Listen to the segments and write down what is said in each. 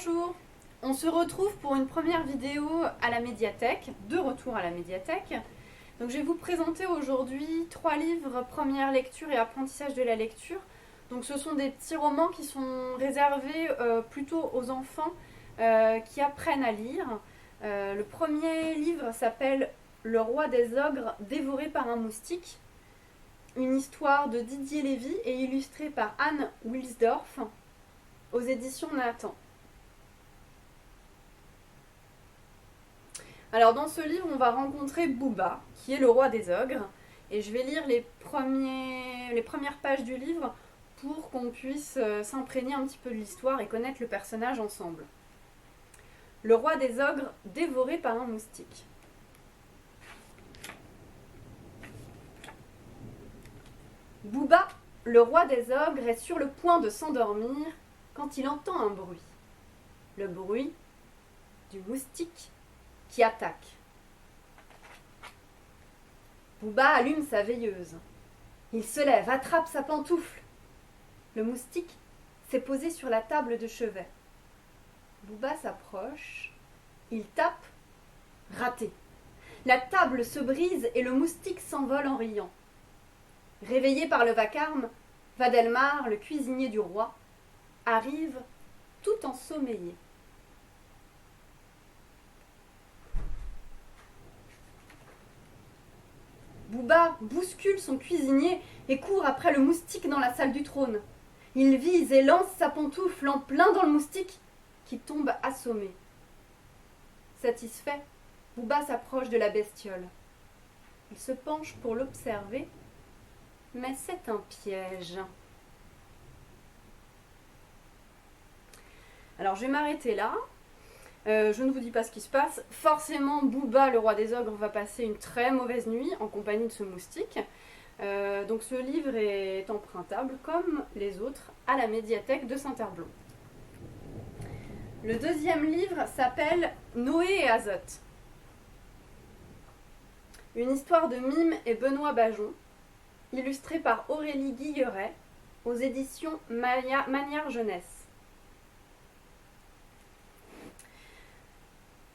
Bonjour, on se retrouve pour une première vidéo à la médiathèque, de retour à la médiathèque. Donc je vais vous présenter aujourd'hui 3 livres, première lecture et apprentissage de la lecture. Donc ce sont des petits romans qui sont réservés plutôt aux enfants qui apprennent à lire. Le premier livre s'appelle Le roi des ogres dévoré par un moustique. Une histoire de Didier Lévy et illustrée par Anne Wilsdorf aux éditions Nathan. Alors dans ce livre, on va rencontrer Booba, qui est le roi des ogres, et je vais lire les premières pages du livre pour qu'on puisse s'imprégner un petit peu de l'histoire et connaître le personnage ensemble. Le roi des ogres dévoré par un moustique. Booba, le roi des ogres, est sur le point de s'endormir quand il entend un bruit. Le bruit du moustique qui attaque. Booba allume sa veilleuse. Il se lève, attrape sa pantoufle. Le moustique s'est posé sur la table de chevet. Booba s'approche. Il tape. Raté. La table se brise et le moustique s'envole en riant. Réveillé par le vacarme, Vadelmar, le cuisinier du roi, arrive tout ensommeillé. Booba bouscule son cuisinier et court après le moustique dans la salle du trône. Il vise et lance sa pantoufle en plein dans le moustique qui tombe assommé. Satisfait, Booba s'approche de la bestiole. Il se penche pour l'observer, mais c'est un piège. Alors je vais m'arrêter là. Je ne vous dis pas ce qui se passe. Forcément, Booba, le roi des ogres, va passer une très mauvaise nuit en compagnie de ce moustique. Donc ce livre est empruntable, comme les autres, à la médiathèque de Saint-Herblain. Le deuxième livre s'appelle Noé et Azote. Une histoire de Mime et Benoît Bajon, illustrée par Aurélie Guilleret, aux éditions Manière Jeunesse.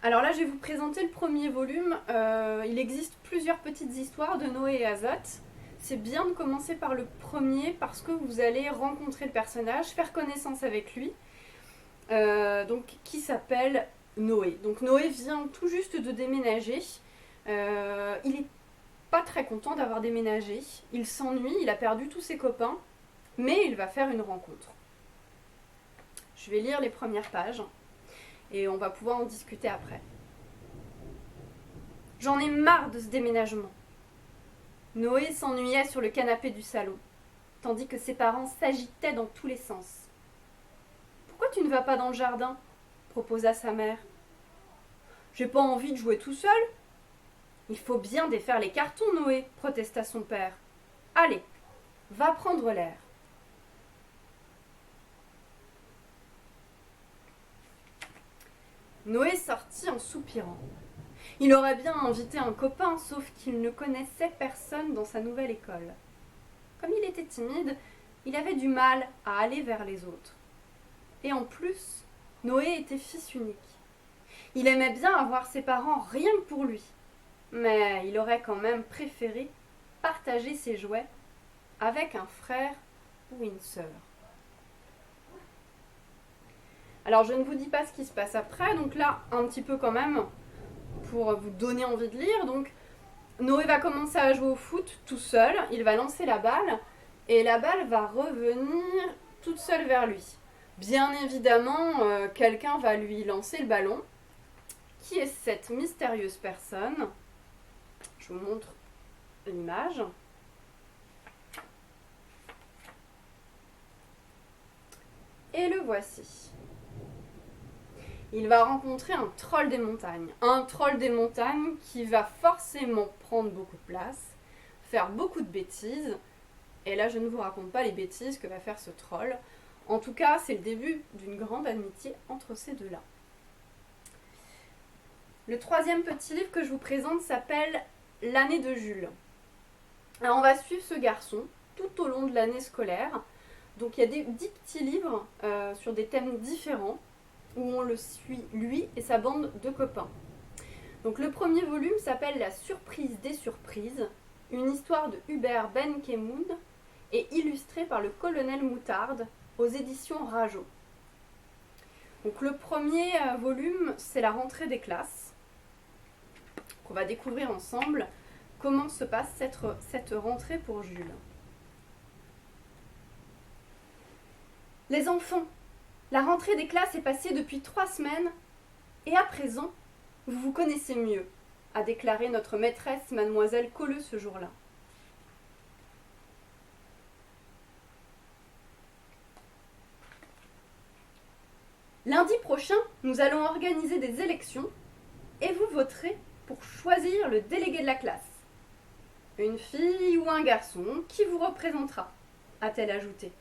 Alors là, je vais vous présenter le premier volume. Il existe plusieurs petites histoires de Noé et Azote. C'est bien de commencer par le premier parce que vous allez rencontrer le personnage, faire connaissance avec lui, qui s'appelle Noé. Donc Noé vient tout juste de déménager. Il n'est pas très content d'avoir déménagé. Il s'ennuie, il a perdu tous ses copains, mais il va faire une rencontre. Je vais lire les premières pages. Et on va pouvoir en discuter après. J'en ai marre de ce déménagement. Noé s'ennuyait sur le canapé du salon, tandis que ses parents s'agitaient dans tous les sens. « Pourquoi tu ne vas pas dans le jardin ?» proposa sa mère. « J'ai pas envie de jouer tout seul. »« Il faut bien défaire les cartons, Noé, » protesta son père. « Allez, va prendre l'air. » Noé sortit en soupirant. Il aurait bien invité un copain, sauf qu'il ne connaissait personne dans sa nouvelle école. Comme il était timide, il avait du mal à aller vers les autres. Et en plus, Noé était fils unique. Il aimait bien avoir ses parents rien que pour lui, mais il aurait quand même préféré partager ses jouets avec un frère ou une sœur. Alors je ne vous dis pas ce qui se passe après, donc là un petit peu quand même pour vous donner envie de lire. Donc Noé va commencer à jouer au foot tout seul, il va lancer la balle et la balle va revenir toute seule vers lui. Bien évidemment, quelqu'un va lui lancer le ballon. Qui est cette mystérieuse personne? Je vous montre l'image. Et le voici. Il va rencontrer un troll des montagnes. Un troll des montagnes qui va forcément prendre beaucoup de place, faire beaucoup de bêtises. Et là, je ne vous raconte pas les bêtises que va faire ce troll. En tout cas, c'est le début d'une grande amitié entre ces deux-là. Le troisième petit livre que je vous présente s'appelle L'année de Jules. Alors, on va suivre ce garçon tout au long de l'année scolaire. Donc, il y a 10 petits livres sur des thèmes différents. où on le suit lui et sa bande de copains. Donc le premier volume s'appelle La surprise des surprises, une histoire de Hubert Benkemoun et illustrée par le colonel Moutarde aux éditions Rageot. Donc le premier volume, c'est la rentrée des classes. On va découvrir ensemble comment se passe cette rentrée pour Jules. Les enfants, la rentrée des classes est passée depuis 3 semaines et à présent, vous vous connaissez mieux, a déclaré notre maîtresse mademoiselle Colleux ce jour-là. Lundi prochain, nous allons organiser des élections et vous voterez pour choisir le délégué de la classe. Une fille ou un garçon qui vous représentera, a-t-elle ajouté.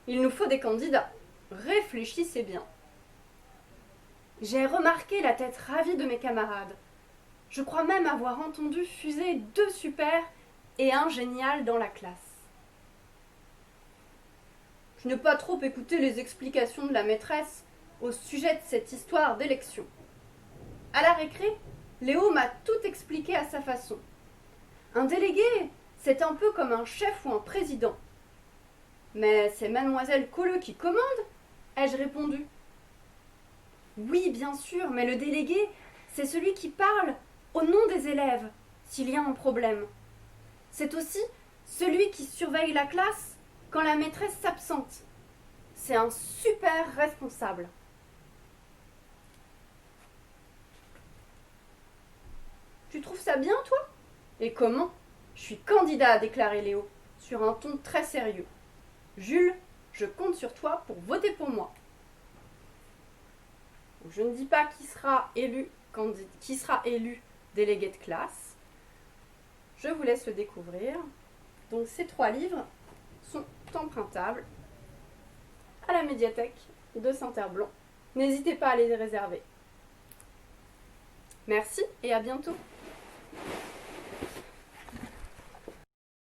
Il nous faut des candidats. Réfléchissez bien. J'ai remarqué la tête ravie de mes camarades. Je crois même avoir entendu fuser 2 super et 1 génial dans la classe. Je n'ai pas trop écouté les explications de la maîtresse au sujet de cette histoire d'élection. À la récré, Léo m'a tout expliqué à sa façon. Un délégué, c'est un peu comme un chef ou un président. Mais c'est mademoiselle Colleux qui commande, ai-je répondu. Oui, bien sûr, mais le délégué, c'est celui qui parle au nom des élèves, s'il y a un problème. C'est aussi celui qui surveille la classe quand la maîtresse s'absente. C'est un super responsable. Tu trouves ça bien, toi? Et comment? Je suis candidat, a déclaré Léo, sur un ton très sérieux. Jules, je compte sur toi pour voter pour moi. Je ne dis pas qui sera élu délégué de classe. Je vous laisse le découvrir. Donc ces 3 livres sont empruntables à la médiathèque de Saint-Herblain. N'hésitez pas à les réserver. Merci et à bientôt.